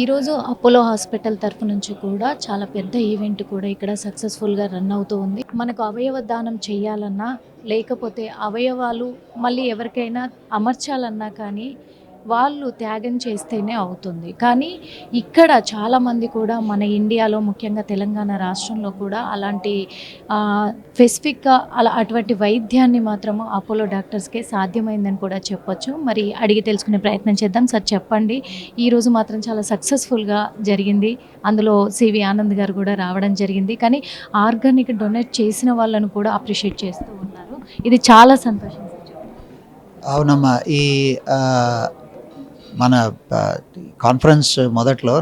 ఈరోజు Apollo hospital తరఫు నుంచి కూడా చాలా పెద్ద ఈవెంట్ కూడా ఇక్కడ సక్సెస్ఫుల్గా రన్ అవుతూ ఉంది. మనకు అవయవ దానం చేయాలన్నా, లేకపోతే అవయవాలు మళ్ళీ ఎవరికైనా అమర్చాలన్నా కానీ వాళ్ళు త్యాగం చేస్తేనే అవుతుంది. కానీ ఇక్కడ చాలామంది కూడా మన ఇండియాలో ముఖ్యంగా తెలంగాణ రాష్ట్రంలో కూడా అలాంటి స్పెసిఫిక్గా అటువంటి వైద్యాన్ని మాత్రము అపోలో డాక్టర్స్కే సాధ్యమైందని కూడా చెప్పొచ్చు. మరి అడిగి తెలుసుకునే ప్రయత్నం చేద్దాం. సార్ చెప్పండి, ఈరోజు మాత్రం చాలా సక్సెస్ఫుల్గా జరిగింది. అందులో సివి ఆనంద్ గారు కూడా రావడం జరిగింది. కానీ ఆర్గానిక్ డొనేట్ చేసిన వాళ్ళను కూడా అప్రిషియేట్ చేస్తూ ఉన్నారు. ఇది చాలా సంతోషం సార్. అవునమ్మా. ఈ మన కాన్ఫరెన్స్ మొదట్లో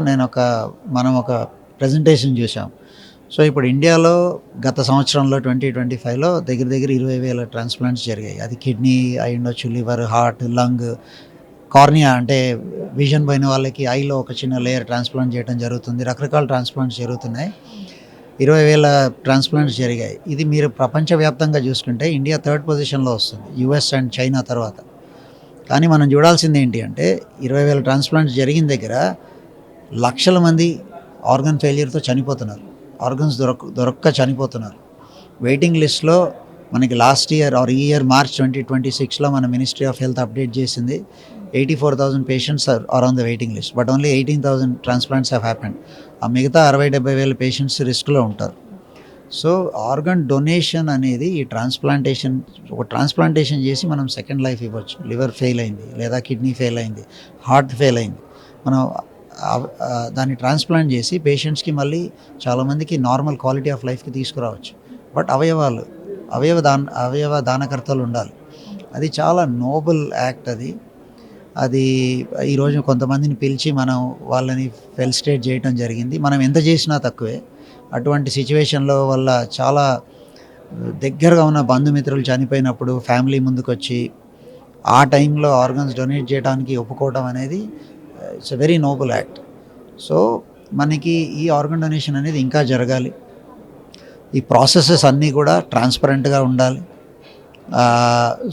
మనం ఒక ప్రెజెంటేషన్ చూసాం. సో ఇప్పుడు ఇండియాలో గత సంవత్సరంలో 2025లో దగ్గర 20,000 ట్రాన్స్ప్లాంట్స్ జరిగాయి. అది కిడ్నీ అయి ఉండొచ్చు, లివర్, హార్ట్, లంగ్, కార్నియా అంటే విజన్ పోయిన వాళ్ళకి ఐలో ఒక చిన్న లేయర్ ట్రాన్స్ప్లాంట్ చేయడం జరుగుతుంది. రకరకాల ట్రాన్స్ప్లాంట్స్ జరుగుతున్నాయి. 20,000 ట్రాన్స్ప్లాంట్స్ జరిగాయి. ఇది మీరు ప్రపంచవ్యాప్తంగా చూసుకుంటే ఇండియా 3rd పొజిషన్లో వస్తుంది, యుఎస్ అండ్ చైనా తర్వాత. కానీ మనం చూడాల్సింది ఏంటి అంటే 20,000 ట్రాన్స్ప్లాంట్స్ జరిగిన దగ్గర లక్షల మంది ఆర్గన్ ఫెయిల్యూర్తో చనిపోతున్నారు, ఆర్గన్స్ దొరక్క చనిపోతున్నారు. వెయిటింగ్ లిస్ట్లో మనకి లాస్ట్ ఇయర్ ఆర్ ఈ ఇయర్ మార్చ్ 2026లో మన మినిస్ట్రీ ఆఫ్ హెల్త్ అప్డేట్ చేసింది. 84,000 patients are on the waiting list, but only 18,000 transplants have happened. ఆ మిగతా 60,000-70,000 పేషెంట్స్ రిస్క్లో ఉంటారు. సో ఆర్గన్ డొనేషన్ అనేది ఈ ట్రాన్స్ప్లాంటేషన్ చేసి మనం సెకండ్ లైఫ్ ఇవ్వచ్చు. లివర్ ఫెయిల్ అయింది, లేదా కిడ్నీ ఫెయిల్ అయింది, హార్ట్ ఫెయిల్ అయింది, మనం దాన్ని ట్రాన్స్ప్లాంట్ చేసి పేషెంట్స్కి మళ్ళీ చాలామందికి నార్మల్ క్వాలిటీ ఆఫ్ లైఫ్కి తీసుకురావచ్చు. బట్ అవయవ దానకర్తలు ఉండాలి. అది చాలా నోబుల్ యాక్ట్. అది ఈరోజు కొంతమందిని పిలిచి మనం వాళ్ళని ఫెలిసిటేట్ చేయడం జరిగింది. మనం ఎంత చేసినా తక్కువే. అటువంటి సిచ్యువేషన్లో వల్ల చాలా దగ్గరగా ఉన్న బంధుమిత్రులు చనిపోయినప్పుడు ఫ్యామిలీ ముందుకొచ్చి ఆ టైంలో ఆర్గన్స్ డొనేట్ చేయడానికి ఒప్పుకోవడం అనేది it's a very Nobel act. So మనకి ఈ ఆర్గన్ డొనేషన్ అనేది ఇంకా జరగాలి. ఈ ప్రాసెసెస్ అన్నీ కూడా ట్రాన్స్పరెంట్గా ఉండాలి.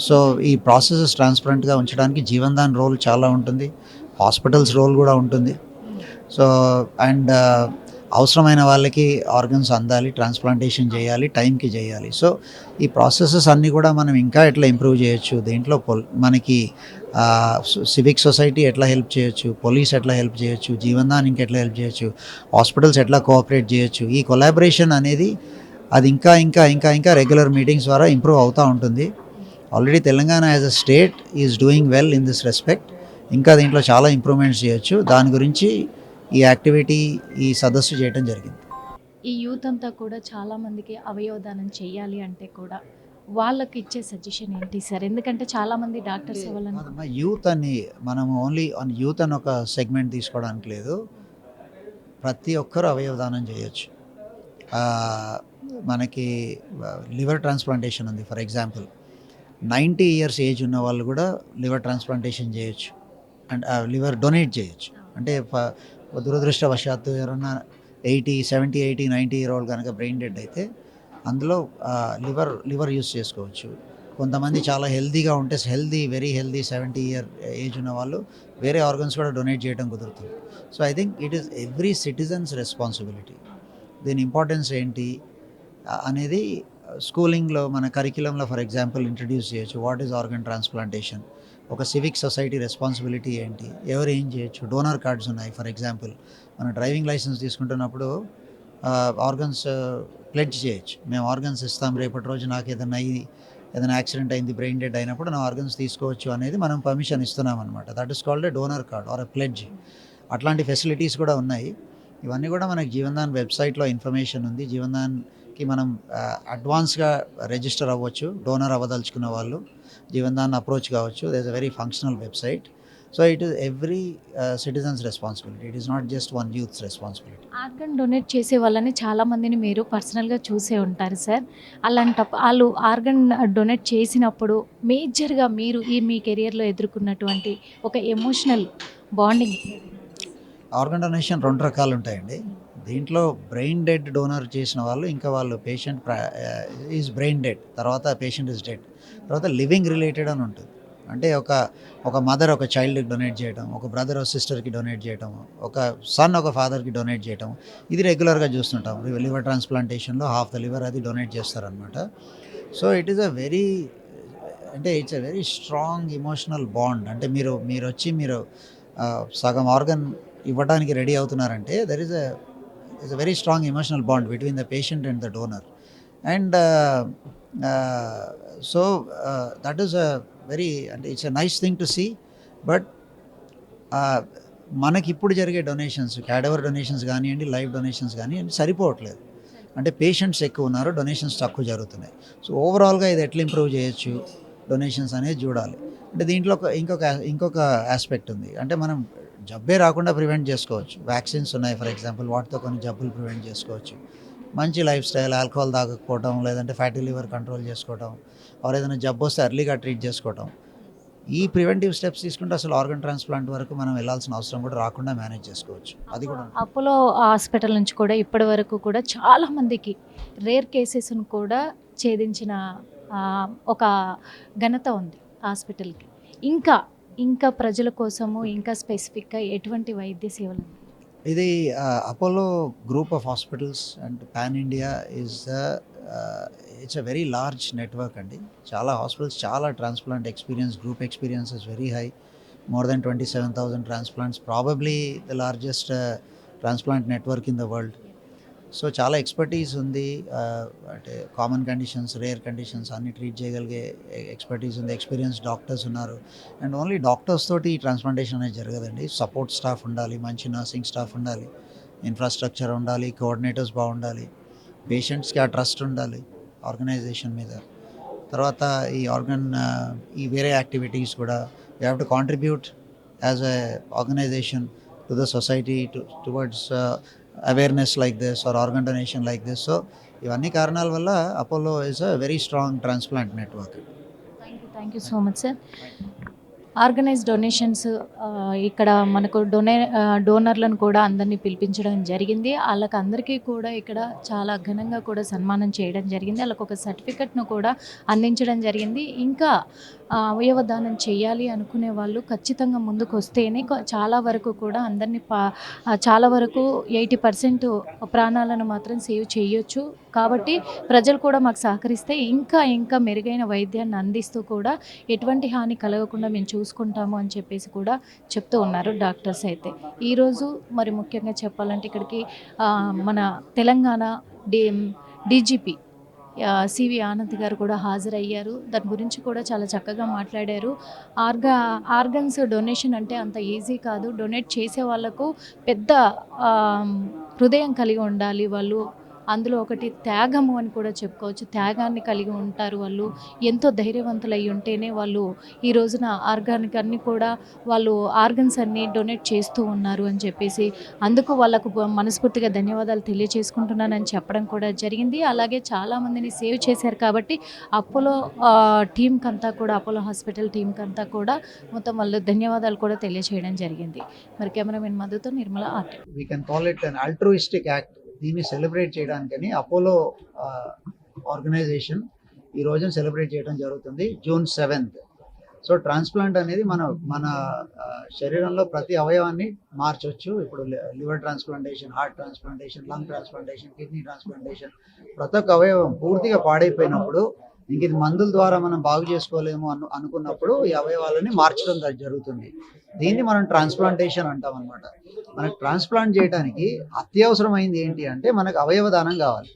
సో ఈ ప్రాసెసెస్ ట్రాన్స్పరెంట్గా ఉంచడానికి జీవన్ దాన్ రోల్ చాలా ఉంటుంది, హాస్పిటల్స్ రోల్ కూడా ఉంటుంది. సో అండ్ అవసరమైన వాళ్ళకి ఆర్గన్స్ అందాలి, ట్రాన్స్ప్లాంటేషన్ చేయాలి, టైంకి చేయాలి. సో ఈ ప్రాసెసెస్ అన్నీ కూడా మనం ఇంకా ఎట్లా ఇంప్రూవ్ చేయొచ్చు, దేంట్లో మనకి సివిక్ సొసైటీ ఎట్లా హెల్ప్ చేయొచ్చు, పోలీస్ ఎట్లా హెల్ప్ చేయొచ్చు, జీవన్దాన్ ఇంకెట్లా హెల్ప్ చేయొచ్చు, హాస్పిటల్స్ ఎట్లా కోఆపరేట్ చేయొచ్చు, ఈ కొలాబరేషన్ అనేది అది ఇంకా ఇంకా ఇంకా ఇంకా రెగ్యులర్ మీటింగ్స్ ద్వారా ఇంప్రూవ్ అవుతూ ఉంటుంది. Already Telangana as a state is doing well in this respect. ఇంకా దీంట్లో చాలా ఇంప్రూవ్మెంట్స్ చేయొచ్చు. దాని గురించి ఈ యాక్టివిటీ, ఈ సదస్సు చేయడం జరిగింది. ఈ యూత్ అంతా కూడా చాలామందికి అవయవదానం చేయాలి అంటే కూడా వాళ్ళకి ఇచ్చే సజెషన్ ఏంటి సార్? ఎందుకంటే చాలామంది డాక్టర్స్ యూత్ అని మనము ఓన్లీ యూత్ అని ఒక సెగ్మెంట్ తీసుకోవడానికి లేదు. ప్రతి ఒక్కరూ అవయవదానం చేయొచ్చు. మనకి లివర్ ట్రాన్స్ప్లాంటేషన్ ఉంది. ఫర్ ఎగ్జాంపుల్ 90 years ఏజ్ ఉన్న వాళ్ళు కూడా లివర్ ట్రాన్స్ప్లాంటేషన్ చేయొచ్చు అండ్ లివర్ డొనేట్ చేయొచ్చు. అంటే దురదృష్టవశాత్తు ఎవరన్నా 70, 80, 90 year old కనుక బ్రెయిన్ డెడ్ అయితే అందులో లివర్ యూస్ చేసుకోవచ్చు. కొంతమంది చాలా హెల్తీగా ఉంటే వెరీ హెల్తీ 70 year ఏజ్ ఉన్న వాళ్ళు వేరే ఆర్గన్స్ కూడా డొనేట్ చేయడం కుదురుతుంది. So I think it is every citizen's responsibility. దీని ఇంపార్టెన్స్ ఏంటి అనేది స్కూలింగ్లో మన కరిక్యులంలో ఫర్ ఎగ్జాంపుల్ ఇంట్రడ్యూస్ చేయొచ్చు. వాట్ ఈజ్ ఆర్గన్ ట్రాన్స్ప్లాంటేషన్, ఒక సివిక్ సొసైటీ రెస్పాన్సిబిలిటీ ఏంటి, ఎవరు ఏం చేయొచ్చు. డోనర్ కార్డ్స్ ఉన్నాయి. ఫర్ ఎగ్జాంపుల్ మన డ్రైవింగ్ లైసెన్స్ తీసుకుంటున్నప్పుడు ఆర్గన్స్ ప్లెడ్జ్ చేయొచ్చు. మేము ఆర్గన్స్ ఇస్తాం, రేపటి రోజు నాకు ఏదైనా యాక్సిడెంట్ అయింది, బ్రెయిన్ డెడ్ అయినప్పుడు నా ఆర్గన్స్ తీసుకోవచ్చు అనేది మనం పర్మిషన్ ఇస్తున్నాం అనమాట. That is called a donor card or a pledge. అట్లాంటి ఫెసిలిటీస్ కూడా ఉన్నాయి. ఇవన్నీ కూడా మనకి జీవన్దాన్ వెబ్సైట్లో ఇన్ఫర్మేషన్ ఉంది. జీవన్దాన్కి మనం అడ్వాన్స్గా రిజిస్టర్ అవ్వచ్చు. డోనర్ అవ్వదలుచుకున్న వాళ్ళు జీవన్దాన్ అప్రోచ్ కావచ్చు. There is a very functional website. So it is every citizen's responsibility. It is not just one youth's responsibility. Organ donate చేసే వాళ్ళని చాలామందిని మీరు పర్సనల్గా చూసే ఉంటారు సార్. అలాంటప్పుడు వాళ్ళు ఆర్గన్ డొనేట్ చేసినప్పుడు మేజర్గా మీరు మీ కెరియర్లో ఎదుర్కొన్నటువంటి ఒక ఎమోషనల్ బాండింగ్. ఆర్గన్ డొనేషన్ 2 రకాలు ఉంటాయండి. దీంట్లో బ్రెయిన్ డెడ్ డోనర్ చేసిన వాళ్ళు, ఇంకా వాళ్ళు పేషెంట్ ఈజ్ బ్రెయిన్ డెడ్, తర్వాత పేషెంట్ ఈజ్ డెడ్, తర్వాత లివింగ్ రిలేటెడ్ అని ఉంటుంది. అంటే ఒక మదర్ ఒక చైల్డ్కి డొనేట్ చేయటం, ఒక బ్రదర్ ఒక సిస్టర్కి డొనేట్ చేయటం, ఒక సన్ ఒక ఫాదర్కి డొనేట్ చేయటం, ఇది రెగ్యులర్గా చూస్తుంటాం. లివర్ ట్రాన్స్ప్లాంటేషన్లో హాఫ్ ద లివర్ అది డొనేట్ చేస్తారనమాట. So it is it's a very strong emotional bond. అంటే మీరు వచ్చి సగం ఆర్గన్ ఇవ్వడానికి రెడీ అవుతున్నారంటే there is a very strong emotional bond between the patient and the donor. And so that is అంటే it's a nice thing to see. But మనకి ఇప్పుడు జరిగే డొనేషన్స్, క్యాడవర్ డొనేషన్స్ కానివ్వండి, లైవ్ డొనేషన్స్ కానివ్వండి, సరిపోవట్లేదు. అంటే పేషెంట్స్ ఎక్కువ ఉన్నారు, డొనేషన్స్ తక్కువ జరుగుతున్నాయి. సో ఓవరాల్గా ఇది ఎట్లా ఇంప్రూవ్ చేయొచ్చు డొనేషన్స్ అనేది చూడాలి. అంటే దీంట్లో ఇంకొక ఆస్పెక్ట్ ఉంది. అంటే మనం జబ్బే రాకుండా ప్రివెంట్ చేసుకోవచ్చు. వ్యాక్సిన్స్ ఉన్నాయి ఫర్ ఎగ్జాంపుల్, వాటితో కొన్ని జబ్బులు ప్రివెంట్ చేసుకోవచ్చు. మంచి లైఫ్ స్టైల్, ఆల్కహాల్ తాగకపోవడం, లేదంటే ఫ్యాటీ లివర్ కంట్రోల్ చేసుకోవడం, ఆర్ ఏదైనా జబ్బు వస్తే ఎర్లీగా ట్రీట్ చేసుకోవడం, ఈ ప్రివెంటివ్ స్టెప్స్ తీసుకుంటే అసలు ఆర్గన్ ట్రాన్స్ప్లాంట్ వరకు మనం వెళ్ళాల్సిన అవసరం కూడా రాకుండా మేనేజ్ చేసుకోవచ్చు. అది కూడా అపోలో హాస్పిటల్ నుంచి కూడా ఇప్పటి వరకు కూడా చాలామందికి రేర్ కేసెస్ను కూడా ఛేదించిన ఒక ఘనత ఉంది హాస్పిటల్కి. ఇంకా ప్రజల కోసము ఇంకా స్పెసిఫిక్గా ఎటువంటి వైద్య సేవలు? ఇది Apollo group of hospitals and pan India it's a very large network అండి. చాలా హాస్పిటల్స్, చాలా transplant experience, group experience is very high. More than 27,000 transplants, probably the largest transplant network in the world. So చాలా expertise ఉంది. అంటే common conditions, rare conditions అన్ని treat చేయగలిగే expertise ఉంది. Experience doctors ఉన్నారు. అండ్ ఓన్లీ డాక్టర్స్ తోటి transplantation అనేది జరగదండి. సపోర్ట్ స్టాఫ్ ఉండాలి, మంచి నర్సింగ్ స్టాఫ్ ఉండాలి, ఇన్ఫ్రాస్ట్రక్చర్ ఉండాలి, కోఆర్డినేటర్స్ బాగుండాలి, పేషెంట్స్కి ఆ ట్రస్ట్ ఉండాలి ఆర్గనైజేషన్ మీద. తర్వాత ఈ వేరే యాక్టివిటీస్ కూడా you have to contribute as a organisation to the society towards awareness like this or organ donation like this. So ఇవన్నీ కారణాల వల్ల Apollo is a very strong transplant network. Thank you so much sir. Organise donations ఇక్కడ మనకు డోనర్లను కూడా అందరినీ పిలిపించడం జరిగింది. వాళ్ళకి అందరికీ కూడా ఇక్కడ చాలా ఘనంగా కూడా సన్మానం చేయడం జరిగింది. వాళ్ళకు ఒక సర్టిఫికెట్ను కూడా అందించడం జరిగింది. ఇంకా అవయవ దానం చేయాలి అనుకునే వాళ్ళు ఖచ్చితంగా ముందుకు వస్తేనే చాలా వరకు కూడా అందరినీ చాలా వరకు 80% ప్రాణాలను మాత్రం సేవ్ చేయొచ్చు. కాబట్టి ప్రజలు కూడా మాకు సహకరిస్తే ఇంకా మెరుగైన వైద్యాన్ని అందిస్తూ కూడా ఎటువంటి హాని కలగకుండా మేము చూసుకుంటాము అని చెప్పేసి కూడా చెప్తూ ఉన్నారు డాక్టర్స్ అయితే. ఈరోజు మరి ముఖ్యంగా చెప్పాలంటే ఇక్కడికి మన తెలంగాణ డీజీపీ సివి ఆనంద్ గారు కూడా హాజరయ్యారు. దాని గురించి కూడా చాలా చక్కగా మాట్లాడారు. ఆర్గన్స్ డొనేషన్ అంటే అంత ఈజీ కాదు. డొనేట్ చేసే వాళ్ళకు పెద్ద హృదయం కలిగి ఉండాలి. వాళ్ళు అందులో ఒకటి త్యాగము అని కూడా చెప్పుకోవచ్చు. త్యాగాన్ని కలిగి ఉంటారు వాళ్ళు. ఎంతో ధైర్యవంతులు అయి ఉంటేనే వాళ్ళు ఈ రోజున ఆర్గన్స్ అన్నీ డొనేట్ చేస్తూ ఉన్నారు అని చెప్పేసి, అందుకు వాళ్ళకు మనస్ఫూర్తిగా ధన్యవాదాలు తెలియజేసుకుంటున్నానని చెప్పడం కూడా జరిగింది. అలాగే చాలామందిని సేవ్ చేశారు కాబట్టి అపోలో టీంకి అంతా కూడా, అపోలో హాస్పిటల్ టీంకి అంతా కూడా మొత్తం వాళ్ళు ధన్యవాదాలు కూడా తెలియజేయడం జరిగింది. మరి కెమెరామెన్ మధుతో నిర్మల ఆర్ట్. We can call it an altruistic act. దీన్ని సెలబ్రేట్ చేయడానికని అపోలో ఆర్గనైజేషన్ ఈ రోజున సెలబ్రేట్ చేయడం జరుగుతుంది June 7th. సో ట్రాన్స్ప్లాంట్ అనేది మన శరీరంలో ప్రతి అవయవాన్ని మార్చవచ్చు. ఇప్పుడు liver transplantation, heart transplantation, lung transplantation, kidney transplantation, ప్రతి ఒక్క అవయవం పూర్తిగా పాడైపోయినప్పుడు ఇంక ఇది మందుల ద్వారా మనం బాగు చేసుకోలేము అనుకున్నప్పుడు ఈ అవయవాలని మార్చడం జరుగుతుంది. దీన్ని మనం ట్రాన్స్ప్లాంటేషన్ అంటాం అనమాట. మనకు ట్రాన్స్ప్లాంట్ చేయడానికి అత్యవసరమైంది ఏంటి అంటే మనకు అవయవ దానం కావాలి,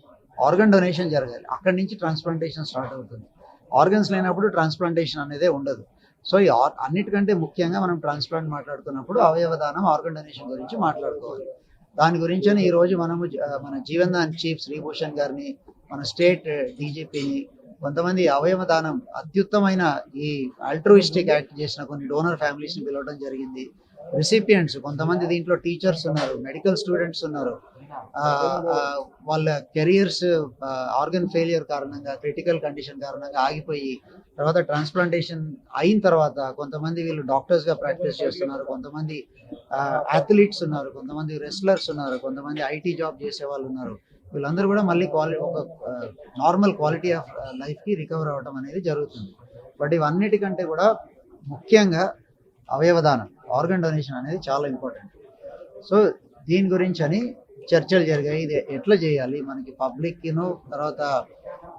ఆర్గన్ డొనేషన్ జరగాలి. అక్కడి నుంచి ట్రాన్స్ప్లాంటేషన్ స్టార్ట్ అవుతుంది. ఆర్గన్స్ లేనప్పుడు ట్రాన్స్ప్లాంటేషన్ అనేదే ఉండదు. సో ఈ అన్నిటికంటే ముఖ్యంగా మనం ట్రాన్స్ప్లాంట్ మాట్లాడుతున్నప్పుడు అవయవ దానం, ఆర్గన్ డొనేషన్ గురించి మాట్లాడుకోవాలి. దాని గురించి ఈరోజు మనము మన జీవన్దాన్ చీఫ్ శ్రీభూషణ్ గారిని, మన స్టేట్ డీజీపీని, కొంతమంది అవయవ దానం అత్యుత్తమైన ఈ ఆల్ట్రూయిస్టిక్ యాక్ట్ చేసిన కొన్ని డోనర్ ఫ్యామిలీస్ని పిలవడం జరిగింది. రిసిపియంట్స్ కొంతమంది దీంట్లో టీచర్స్ ఉన్నారు, మెడికల్ స్టూడెంట్స్ ఉన్నారు. వాళ్ళ కెరియర్స్ ఆర్గన్ ఫెయిలియర్ కారణంగా, క్రిటికల్ కండిషన్ కారణంగా ఆగిపోయి తర్వాత ట్రాన్స్ప్లాంటేషన్ అయిన తర్వాత కొంతమంది వీళ్ళు డాక్టర్స్గా ప్రాక్టీస్ చేస్తున్నారు, కొంతమంది అథ్లీట్స్ ఉన్నారు, కొంతమంది రెస్లర్స్ ఉన్నారు, కొంతమంది ఐటీ జాబ్ చేసే వాళ్ళు ఉన్నారు. వీళ్ళందరూ కూడా మళ్ళీ ఒక నార్మల్ క్వాలిటీ ఆఫ్ లైఫ్కి రికవర్ అవ్వడం అనేది జరుగుతుంది. బట్ ఇవన్నిటికంటే కూడా ముఖ్యంగా అవయవదానం, ఆర్గన్ డొనేషన్ అనేది చాలా ఇంపార్టెంట్. సో దీని గురించి అని చర్చలు జరిగాయి. ఇది ఎట్లా చేయాలి, మనకి పబ్లిక్ను తర్వాత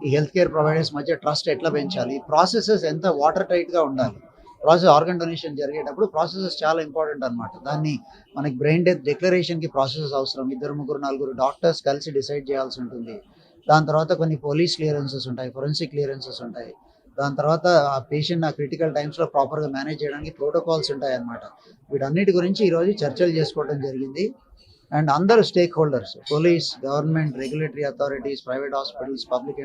ఈ హెల్త్ కేర్ ప్రొవైడర్స్ మధ్య ట్రస్ట్ ఎట్లా పెంచాలి, ప్రాసెసెస్ ఎంత వాటర్ టైట్గా ఉండాలి. ఆర్గన్ డొనేషన్ జరిగేటప్పుడు ప్రాసెసెస్ చాలా ఇంపార్టెంట్ అనమాట. దాన్ని మనకి బ్రెయిన్ డెత్ డిక్లరేషన్కి ప్రాసెసెస్ అవసరం. 2, 3, 4 డాక్టర్స్ కలిసి డిసైడ్ చేయాల్సి ఉంటుంది. దాని తర్వాత కొన్ని పోలీస్ క్లియరెన్సెస్ ఉంటాయి, ఫొరెన్సిక్ క్లియరెన్సెస్ ఉంటాయి. దాని తర్వాత ఆ పేషెంట్ ఆ క్రిటికల్ టైమ్స్లో ప్రాపర్గా మేనేజ్ చేయడానికి ప్రోటోకాల్స్ ఉంటాయి అన్నమాట. వీటన్నిటి గురించి ఈరోజు చర్చలు చేసుకోవడం జరిగింది. అండ్ అందరూ stake holders, police, government, regulatory authorities, private hospitals, public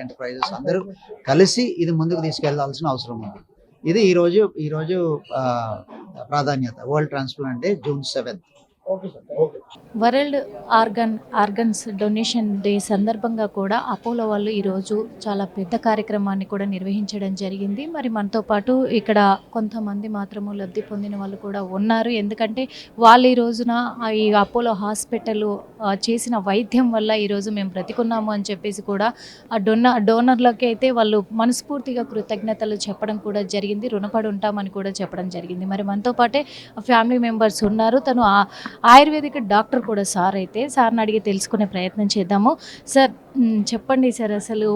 enterprises అందరూ కలిసి ఇది ముందుకు తీసుకెళ్లాల్సిన అవసరం ఉంది. ఇది ఈరోజు ప్రాధాన్యత. World transplant day June 7th. World organs donation day సందర్భంగా కూడా అపోలో వాళ్ళు ఈరోజు చాలా పెద్ద కార్యక్రమాన్ని కూడా నిర్వహించడం జరిగింది. మరి మనతో పాటు ఇక్కడ కొంతమంది మాత్రము లబ్ధి పొందిన వాళ్ళు కూడా ఉన్నారు. ఎందుకంటే వాళ్ళు ఈ రోజున ఈ అపోలో హాస్పిటల్ చేసిన వైద్యం వల్ల ఈరోజు మేము బ్రతికున్నాము అని చెప్పేసి కూడా ఆ డోనర్లకి అయితే వాళ్ళు మనస్ఫూర్తిగా కృతజ్ఞతలు చెప్పడం కూడా జరిగింది. రుణపడి ఉంటామని కూడా చెప్పడం జరిగింది. మరి మనతో పాటే ఫ్యామిలీ మెంబర్స్ ఉన్నారు. తను ఆయుర్వేదిక్ డాక్టర్ కూడా సార్. అయితే సార్ని అడిగి తెలుసుకునే ప్రయత్నం చేద్దాము. సార్ చెప్పండి సార్, అసలు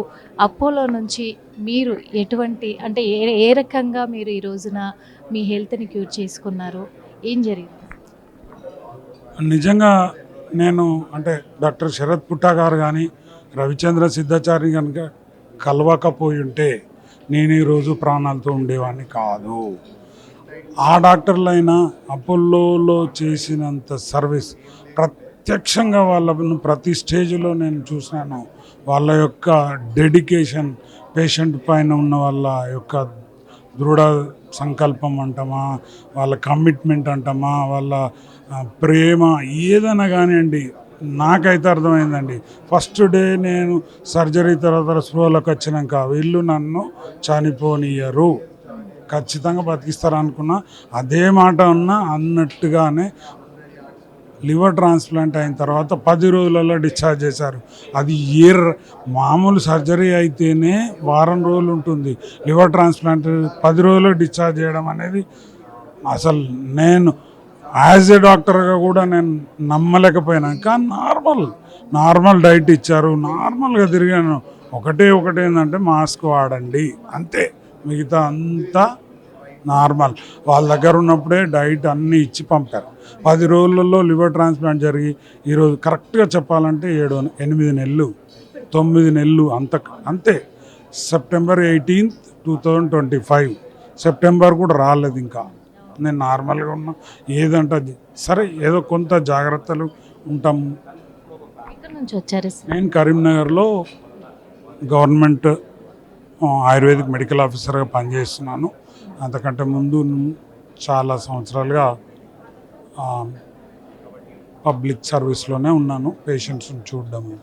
అపోలో నుంచి మీరు ఎటువంటి అంటే ఏ రకంగా మీరు ఈ రోజున మీ హెల్త్ని క్యూర్ చేసుకున్నారు, ఏం జరిగింది? నిజంగా నేను అంటే డాక్టర్ శరత్ పుట్టా గారు కానీ రవిచంద్ర సిద్ధాచారి కనుక కలవకపోయి ఉంటే నేను ఈరోజు ప్రాణాలతో ఉండేవాడిని కాదు. ఆ డాక్టర్లైనా అపోలోలో చేసినంత సర్వీస్ ప్రత్యక్షంగా వాళ్ళను ప్రతి స్టేజ్లో నేను చూసినాను. వాళ్ళ యొక్క డెడికేషన్, పేషెంట్ పైన ఉన్న వాళ్ళ యొక్క దృఢ సంకల్పం అంటామా, వాళ్ళ కమిట్మెంట్ అంటామా, వాళ్ళ ప్రేమ ఏదైనా కానివ్వండి, నాకైతే అర్థమైందండి. ఫస్ట్ డే నేను సర్జరీ తర్వాత స్పృహలోకి వచ్చినాక వీళ్ళు నన్ను చనిపోనియరు, ఖచ్చితంగా బతికిస్తారు అనుకున్నా. అదే మాట ఉన్నా అన్నట్టుగానే లివర్ ట్రాన్స్ప్లాంట్ అయిన తర్వాత 10 రోజులలో డిశ్చార్జ్ చేశారు. అది మామూలు సర్జరీ అయితేనే వారం రోజులు ఉంటుంది. లివర్ ట్రాన్స్ప్లాంట్ 10 రోజుల్లో డిశ్చార్జ్ చేయడం అనేది అసలు నేను యాజ్ ఏ డాక్టర్గా కూడా నేను నమ్మలేకపోయినాను. కానీ నార్మల్ డైట్ ఇచ్చారు, నార్మల్గా తిరిగాను. ఒకటే ఏంటంటే మాస్క్ వాడండి అంతే, మిగతా అంతా నార్మల్. వాళ్ళ దగ్గర ఉన్నప్పుడే డైట్ అన్నీ ఇచ్చి పంపారు. 10 రోజులలో లివర్ ట్రాన్స్ప్లాంట్ జరిగి ఈరోజు కరెక్ట్గా చెప్పాలంటే 8 నెలలు 9 నెలలు అంతే. సెప్టెంబర్ 18th, 2025 సెప్టెంబర్ కూడా రాలేదు. ఇంకా నేను నార్మల్గా ఉన్నా. ఏదంటే సరే ఏదో కొంత జాగ్రత్తలు ఉంటాము. ఎక్కడి నుంచి వచ్చారు? నేను కరీంనగర్లో గవర్నమెంట్ ఆయుర్వేదిక్ మెడికల్ ఆఫీసర్గా పనిచేస్తున్నాను. అంతకంటే ముందు చాలా సంవత్సరాలుగా పబ్లిక్ సర్వీస్లోనే ఉన్నాను, పేషెంట్స్ని చూడడము.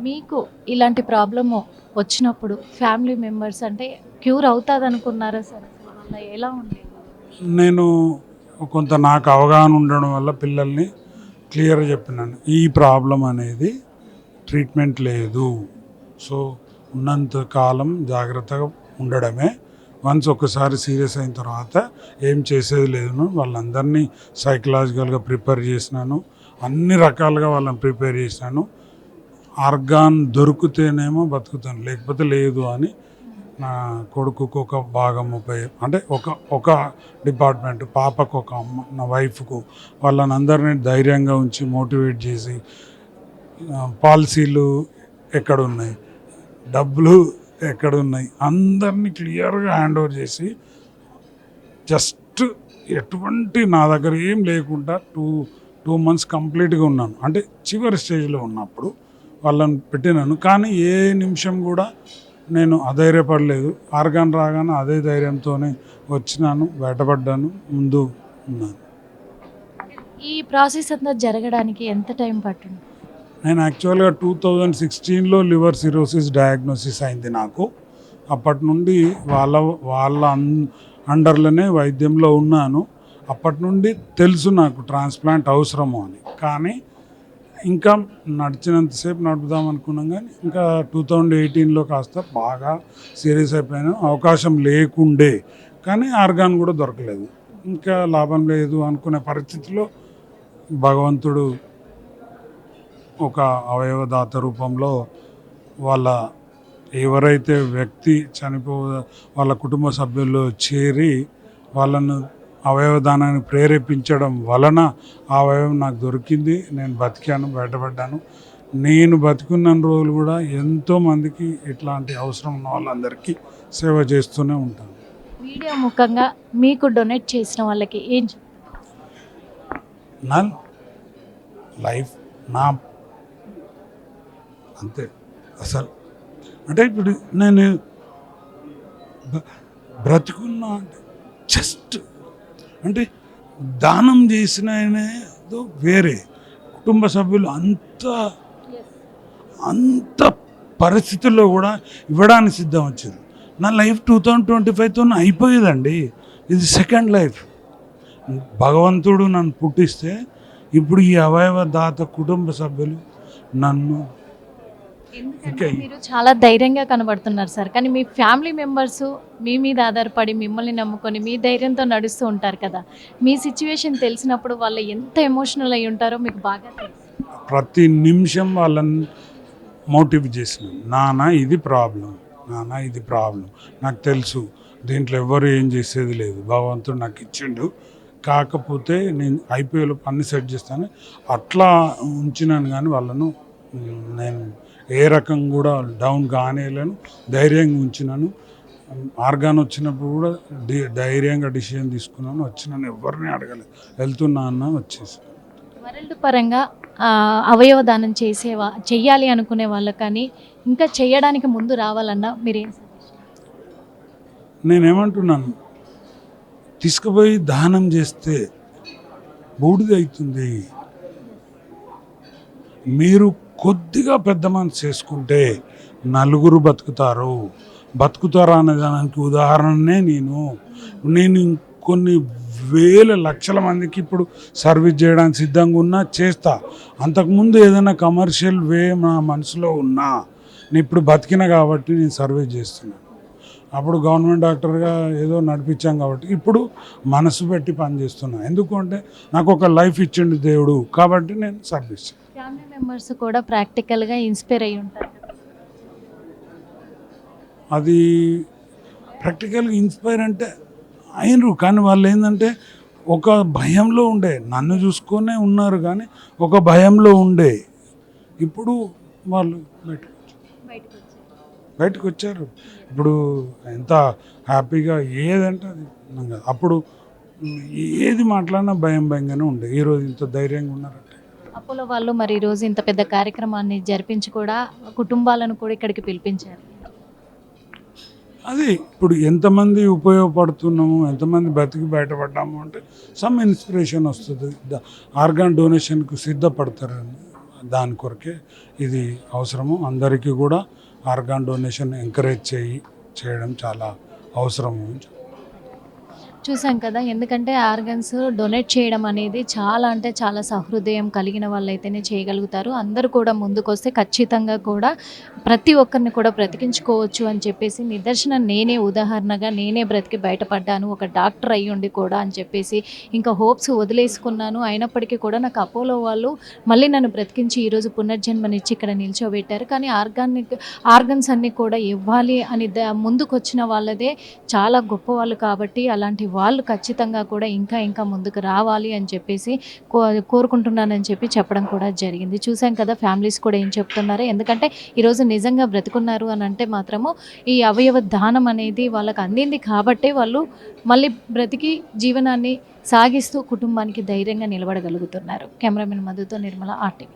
మీకు ఇలాంటి ప్రాబ్లము వచ్చినప్పుడు ఫ్యామిలీ మెంబర్స్ అంటే క్యూర్ అవుతుంది అనుకున్నారా సార్? ఎలా ఉండేది? నేను కొంత నాకు అవగాహన ఉండడం వల్ల పిల్లల్ని క్లియర్గా చెప్పినాను, ఈ ప్రాబ్లం అనేది ట్రీట్మెంట్ లేదు. సో ఉన్నంత కాలం జాగ్రత్తగా ఉండడమే. వన్స్ ఒకసారి సీరియస్ అయిన తర్వాత ఏం చేసేది లేదు. వాళ్ళందరినీ సైకలాజికల్గా ప్రిపేర్ చేసినాను, అన్ని రకాలుగా వాళ్ళని ప్రిపేర్ చేసినాను. ఆర్గాన్ దొరికితేనేమో బతుకుతాను, లేకపోతే లేదు అని నా కొడుకుకు ఒక భాగం అంటే ఒక డిపార్ట్మెంట్, పాపకు ఒక అమ్మ, నా వైఫ్కు, వాళ్ళని అందరినీ ధైర్యంగా ఉంచి మోటివేట్ చేసి పాలసీలు ఎక్కడున్నాయి, డబ్బులు ఎక్కడున్నాయి, అందరినీ క్లియర్గా హ్యాండ్ ఓవర్ చేసి జస్ట్ ఎటువంటి నా దగ్గర ఏం లేకుండా టూ మంత్స్ కంప్లీట్గా ఉన్నాను. అంటే చివరి స్టేజ్లో ఉన్నప్పుడు వాళ్ళని పెట్టినాను. కానీ ఏ నిమిషం కూడా నేను అధైర్యపడలేదు. ఆర్గాన్ రాగానే అదే ధైర్యంతోనే వచ్చినాను, బయటపడ్డాను, ముందు ఉన్నాను. ఈ ప్రాసెస్ అంతా జరగడానికి ఎంత టైం పట్టింది? నేను యాక్చువల్గా 2016లో లివర్ సిరోసిస్ డయాగ్నోసిస్ అయింది నాకు. అప్పటి నుండి వాళ్ళ అండర్లోనే వైద్యంలో ఉన్నాను. అప్పటి నుండి తెలుసు నాకు ట్రాన్స్ప్లాంట్ అవసరము అని. కానీ ఇంకా నడిచినంతసేపు నడుపుదాం అనుకున్నాం కానీ ఇంకా 2018లో కాస్త బాగా సీరియస్ అయిపోయినా అవకాశం లేకుండే, కానీ ఆర్గాన్ కూడా దొరకలేదు. ఇంకా లాభం లేదు అనుకునే పరిస్థితిలో భగవంతుడు ఒక అవయవదాత రూపంలో వాళ్ళ ఎవరైతే వ్యక్తి వాళ్ళ కుటుంబ సభ్యుల్లో చేరి వాళ్ళను అవయవదానాన్ని ప్రేరేపించడం వలన ఆ అవయవం నాకు దొరికింది. నేను బతికాను, బయటపడ్డాను. నేను బతికున్న రోజులు కూడా ఎంతోమందికి ఇట్లాంటి అవసరం ఉన్న వాళ్ళందరికీ సేవ చేస్తూనే ఉంటాను. మీడియా ముఖంగా మీకు డొనేట్ చేసిన వాళ్ళకి ఏం నా లైఫ్ నా అంతే అసలు. అంటే ఇప్పుడు నేను బ్రతుకున్నా అంటే జస్ట్ అంటే దానం చేసిన ఆయనదో వేరే, కుటుంబ సభ్యులు అంత పరిస్థితుల్లో కూడా ఇవ్వడానికి సిద్ధం వచ్చారు. నా లైఫ్ 2025తో అయిపోయేదండి. ఇది సెకండ్ లైఫ్. భగవంతుడు నన్ను పుట్టిస్తే ఇప్పుడు ఈ అవయవదాత కుటుంబ సభ్యులు నన్ను ఎందుకంటే మీరు చాలా ధైర్యంగా కనబడుతున్నారు సార్, కానీ మీ ఫ్యామిలీ మెంబర్స్ మీ మీద ఆధారపడి మిమ్మల్ని నమ్ముకొని మీ ధైర్యంతో నడుస్తూ ఉంటారు కదా. మీ సిచ్యువేషన్ తెలిసినప్పుడు వాళ్ళు ఎంత ఎమోషనల్ అయి ఉంటారో మీకు బాగా తెలుసు. ప్రతి నిమిషం వాళ్ళని మోటివ్ చేసినాను. నాన్న ఇది ప్రాబ్లం, నాన్న ఇది ప్రాబ్లం, నాకు తెలుసు, దీంట్లో ఎవరు ఏం చేసేది లేదు, భగవంతుడు నాకు ఇచ్చిండు, కాకపోతే నేను ఐపీఎల్ అన్ని సెట్ చేస్తాను అట్లా ఉంచినాను. కానీ వాళ్ళను నేను ఏ రకం కూడా డౌన్ కానేలేను, ధైర్యంగా ఉంచినాను. ఆర్గాన్ వచ్చినప్పుడు కూడా ధైర్యంగా డిసిషన్ తీసుకున్నాను. వచ్చినాను, ఎవరిని అడగలేదు, వెళ్తున్నా అన్న వచ్చేసి. వరల్డ్ పరంగా అవయవదానం చెయ్యాలి అనుకునే వాళ్ళు కానీ ఇంకా చేయడానికి ముందు రావాలన్నా మీరేం నేనేమంటున్నాను, తీసుకుపోయి దానం చేస్తే బూడిద అవుతుంది. మీరు కొద్దిగా పెద్ద మనసు చేసుకుంటే నలుగురు బతుకుతారా అనే దానికి ఉదాహరణనే నేను కొన్ని వేల లక్షల మందికి ఇప్పుడు సర్వీస్ చేయడానికి సిద్ధంగా ఉన్నా, చేస్తా. అంతకుముందు ఏదైనా కమర్షియల్ వే నా మనసులో ఉన్నా, నేను ఇప్పుడు బతికిన కాబట్టి నేను సర్వీస్ చేస్తున్నాను. అప్పుడు గవర్నమెంట్ డాక్టర్గా ఏదో నడిపించాం కాబట్టి ఇప్పుడు మనసు పెట్టి పనిచేస్తున్నాను. ఎందుకంటే నాకు ఒక లైఫ్ ఇచ్చిండు దేవుడు, కాబట్టి నేను సర్వీస్. ఫ్యామిలీ మెంబర్స్ కూడా ప్రాక్టికల్గా ఇన్స్పైర్ అయ్యి ఉంటారు. అది ప్రాక్టికల్గా ఇన్స్పైర్ అంటే అయినరు, కానీ వాళ్ళు ఏంటంటే ఒక భయంలో ఉండే, నన్ను చూసుకొనే ఉన్నారు కానీ ఒక భయంలో ఉండే. ఇప్పుడు వాళ్ళు బయటకు వచ్చారు. ఇప్పుడు ఎంత హ్యాపీగా ఏదంటే అది. అప్పుడు ఏది మాట్లాడినా భయంగానే ఉండే, ఈరోజు ఇంత ధైర్యంగా ఉన్నారంటే. అపోలో వాళ్ళు మరి ఈరోజు ఇంత పెద్ద కార్యక్రమాన్ని జరిపించి కూడా కుటుంబాలను కూడా ఇక్కడికి పిలిపించారు. అది ఇప్పుడు ఎంతమంది ఉపయోగపడుతున్నాము, ఎంతమంది బతికి బయటపడ్డాము అంటే సమ్ ఇన్స్పిరేషన్ వస్తుంది. ఆర్గాన్ డొనేషన్కు సిద్ధపడతారని దాని కొరకే ఇది అవసరము. అందరికీ కూడా ఆర్గాన్ డొనేషన్ ఎంకరేజ్ చేయడం చాలా అవసరము. చూసాం కదా, ఎందుకంటే ఆర్గన్స్ డొనేట్ చేయడం అనేది చాలా అంటే చాలా సహృదయం కలిగిన వాళ్ళైతేనే చేయగలుగుతారు. అందరూ కూడా ముందుకొస్తే ఖచ్చితంగా కూడా ప్రతి ఒక్కరిని కూడా బ్రతికించుకోవచ్చు అని చెప్పేసి నిదర్శనం నేనే, ఉదాహరణగా నేనే బ్రతికి బయటపడ్డాను ఒక డాక్టర్ అయ్యుండి కూడా అని చెప్పేసి ఇంకా హోప్స్ వదిలేసుకున్నాను. అయినప్పటికీ కూడా నాకు అపోలో వాళ్ళు మళ్ళీ నన్ను బ్రతికించి ఈరోజు పునర్జన్మనిచ్చి ఇక్కడ నిల్చోబెట్టారు. కానీ ఆర్గన్స్ అన్నీ కూడా ఇవ్వాలి అని ముందుకు వచ్చిన వాళ్ళదే చాలా గొప్ప వాళ్ళు. కాబట్టి అలాంటి వాళ్ళు ఖచ్చితంగా కూడా ఇంకా ముందుకు రావాలి అని చెప్పేసి కోరుకుంటున్నానని చెప్పడం కూడా జరిగింది. చూసాం కదా ఫ్యామిలీస్ కూడా ఏం చెప్తున్నారో. ఎందుకంటే ఈరోజు నిజంగా బ్రతుకున్నారు అని అంటే మాత్రము ఈ అవయవ దానం అనేది వాళ్ళకి అందింది కాబట్టే వాళ్ళు మళ్ళీ బ్రతికి జీవనాన్ని సాగిస్తూ కుటుంబానికి ధైర్యంగా నిలబడగలుగుతున్నారు. కెమెరామెన్ మధుతో నిర్మల, RTV.